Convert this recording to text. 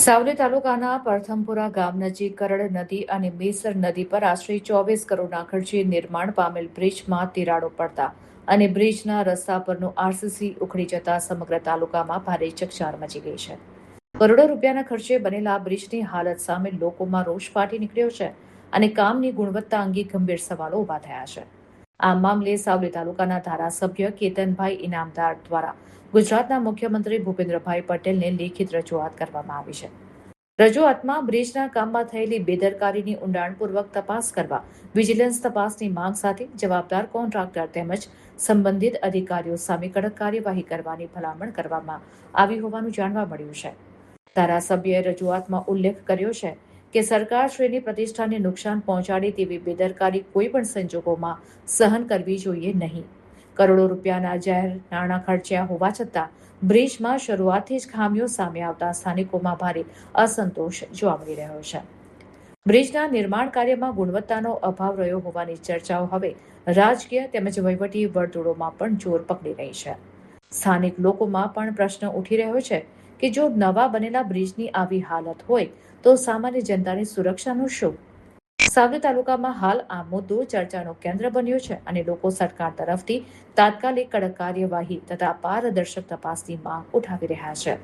સાવલી તાલુકાના પરથમપુરા ગામ નજીક કરડ નદી અને મેસર નદી પર આશરે 24 કરોડના ખર્ચે નિર્માણ પામેલ બ્રિજમાં તિરાડો પડતા અને બ્રિજના રસ્તા પરનું આરસીસી ઉખડી જતા સમગ્ર તાલુકામાં ભારે ચકચાર મચી ગઈ છે. કરોડો રૂપિયાના ખર્ચે બનેલા બ્રિજની હાલત સામે લોકોમાં રોષ ફાટી નીકળ્યો છે અને કામની ગુણવત્તા અંગે ગંભીર સવાલો ઉભા થયા છે. આ મામલે સાવલી તાલુકાના ધારાસભ્ય કેતનભાઈ ઇનામદાર દ્વારા ગુજરાતના મુખ્યમંત્રી ભૂપેન્દ્રભાઈ પટેલને લેખિત રજૂઆત કરવામાં આવી છે. રજૂઆતમાં બ્રિજના કામમાં થયેલી બેદરકારીની ઊંડાણપૂર્વક તપાસ કરવા વિજિલન્સ તપાસની માંગ સાથે જવાબદાર કોન્ટ્રાક્ટર તેમજ સંબંધિત અધિકારીઓ સામે કડક કાર્યવાહી કરવાની ભલામણ કરવામાં આવી હોવાનું જાણવા મળ્યું છે. ધારાસભ્યએ રજૂઆતમાં ઉલ્લેખ કર્યો છે કે સરકારશ્રીની પ્રતિષ્ઠાને નુકસાન પહોંચાડે તેવી બેદરકારી કોઈ પણ સંજોગોમાં સહન કરવી જોઈએ નહીં. કરોડો રૂપિયાના જાહેર નાણાં ખર્ચ્યા હોવા છતાં બ્રિજમાં શરૂઆતથી જ ખામીઓ સામે આવતા સ્થાનિકોમાં ભારે અસંતોષ જોવા મળી રહ્યો છે. બ્રિજના નિર્માણ કાર્યમાં ગુણવત્તાનો અભાવ રહ્યો હોવાની ચર્ચાઓ હવે રાજકીય તેમજ વહીવટી વર્તુળોમાં પણ જોર પકડી રહી છે. સ્થાનિક લોકોમાં પણ પ્રશ્ન ઉઠી રહ્યો છે કે જો નવા બનેલા બ્રિજની આવી હાલત હોય તો સામાન્ય જનતાની સુરક્ષાનું શું? સાવલી તાલુકામાં હાલ આ મુદ્દો ચર્ચાનું કેન્દ્ર બન્યો છે અને લોકો સરકાર તરફથી તાત્કાલિક કડક કાર્યવાહી તથા પારદર્શક તપાસની માંગ ઉઠાવી રહ્યા છે.